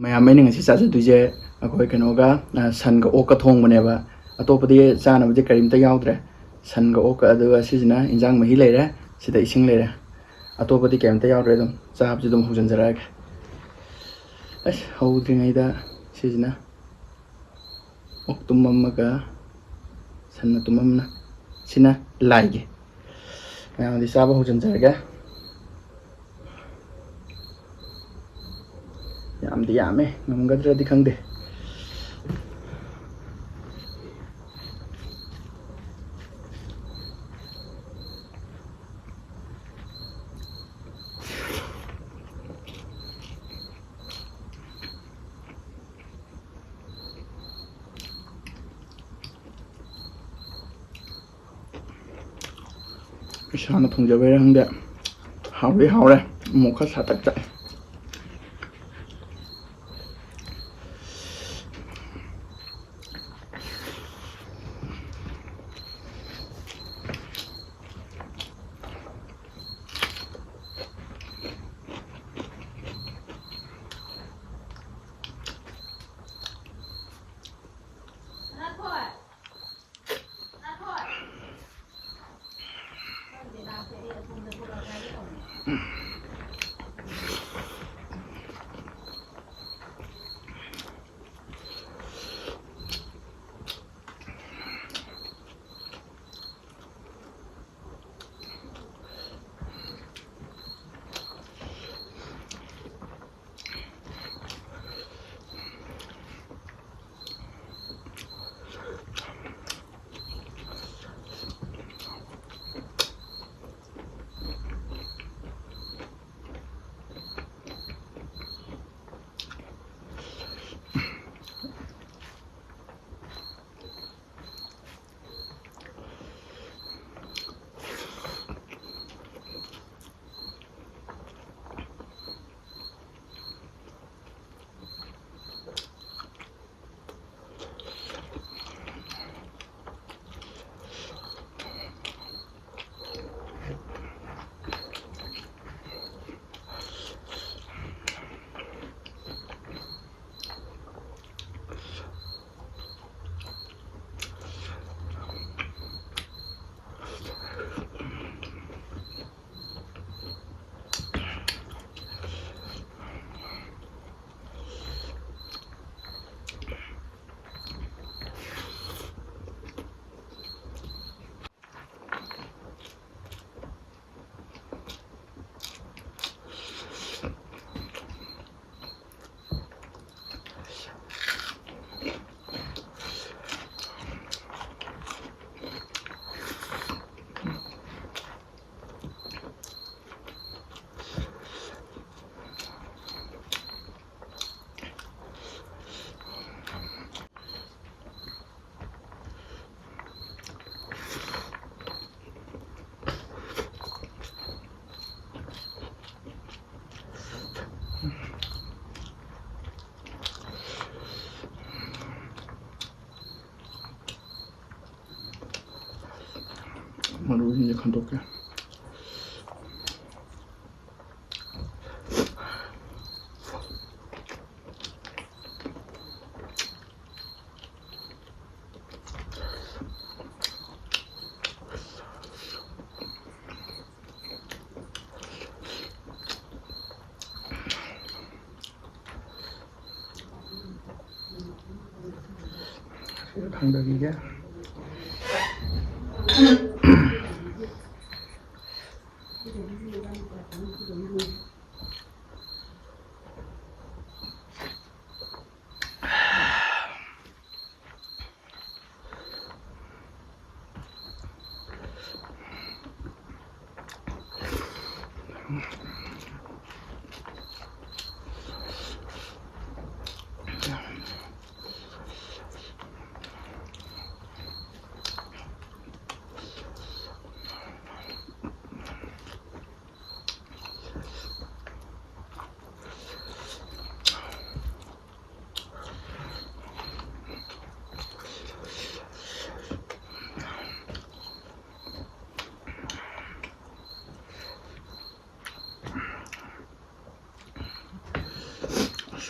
ꯃꯌꯥꯝ ꯑꯩꯅ ꯉꯁꯤ ꯆꯥꯖꯗꯣꯏꯁꯦ ꯑꯩꯈꯣꯏ ꯀꯩꯅꯣꯒ ꯁꯟꯒ ꯑꯣꯛꯀ ꯊꯣꯡꯕꯅꯦꯕ ꯑꯇꯣꯞꯄꯗꯤ ꯆꯥꯅꯕꯗꯤ ꯀꯔꯤꯝꯇ ꯌꯥꯎꯗ꯭ꯔꯦ ꯁꯟꯒ ꯑꯣꯛꯀ ꯑꯗꯨꯒ ꯁꯤꯁꯤꯅ ꯏꯟꯖꯥꯡ ꯃꯍꯤ ꯂꯩꯔꯦ ꯁꯤꯗ ꯏꯁꯤꯡ ꯂꯩꯔꯦ ꯑꯇꯣꯞꯄꯗꯤ ꯀꯩꯝꯇ ꯌꯥꯎꯗ꯭ꯔꯦ ꯑꯗꯨꯝ ꯆꯥꯕꯁꯤ ꯑꯗꯨꯝ ꯍꯧꯖꯤꯟꯖꯔꯛꯑꯒꯦ ꯑꯁ ꯍꯧꯗ꯭ꯔꯤꯉꯩꯗ ꯁꯤꯁꯤꯅ ꯑꯣꯛ ꯇꯨꯝ ꯑꯃꯒ ꯁꯟ ꯃꯇꯨꯝ ꯑꯃꯅ ꯁꯤꯅ ꯂꯥꯏꯒꯤ ꯃꯌꯥꯝꯗꯤ ꯆꯥꯕ ꯍꯧꯖꯤꯟꯖꯔꯒꯦ ꯌꯥꯝꯗꯤ ꯌꯥꯝꯃꯦ ꯉꯝꯒꯗ꯭ꯔꯗꯤ ꯈꯪꯗꯦ ꯏꯁꯥꯅ ꯊꯣꯡꯖꯕꯩꯔ ꯈꯪꯗꯦ ꯍꯥꯎꯗꯤ ꯍꯥꯎꯔꯦ ꯑꯃꯨꯛ ꯈꯔ ꯁꯥꯇꯛ ꯆꯥꯏ ꯃꯔꯨꯁꯤꯡꯁꯦ ꯈꯟꯗꯣꯛꯀꯦ ꯁꯤꯗ ꯊꯥꯡꯗꯈꯤꯒꯦ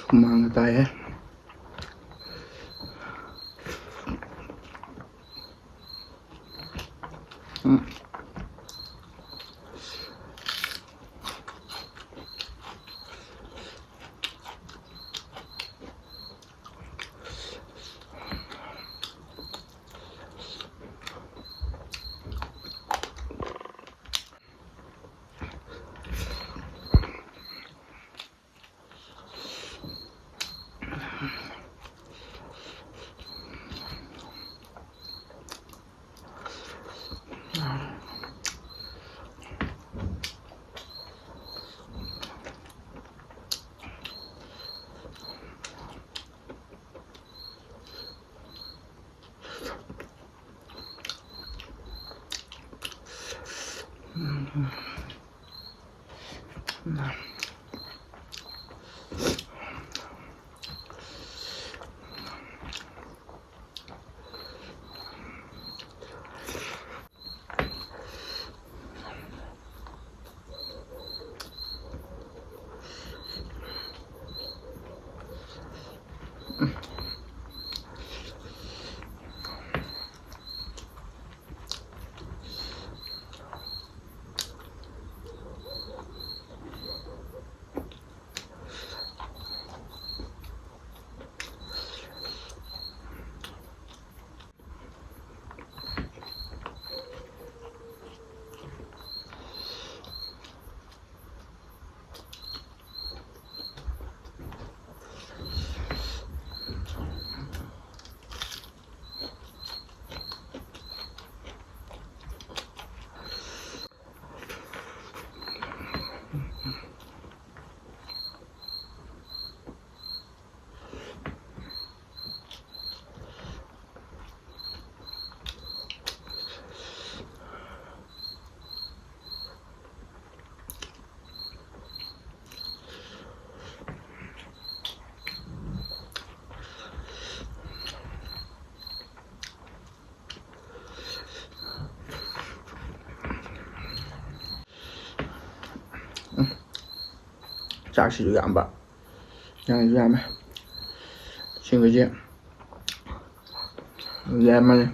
Humangga tayo. Chakshi juga ambak. Yang juga ambak. Singgo je. Lemon.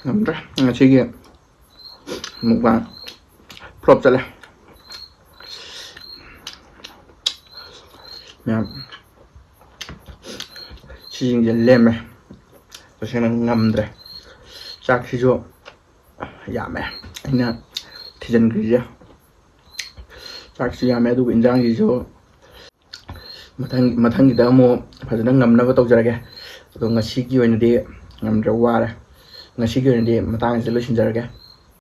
Ngắm ngasi기 mukbang prop chale ya chiing je leme to sena ngamdre sak si jo yame ina thijan grije sak si yame du injang ji jo mathang gi da mo phajana ngamnaba tawjarage to ngasi gi oina de ngamdra ware ngasi gi oina de matang se losinjarage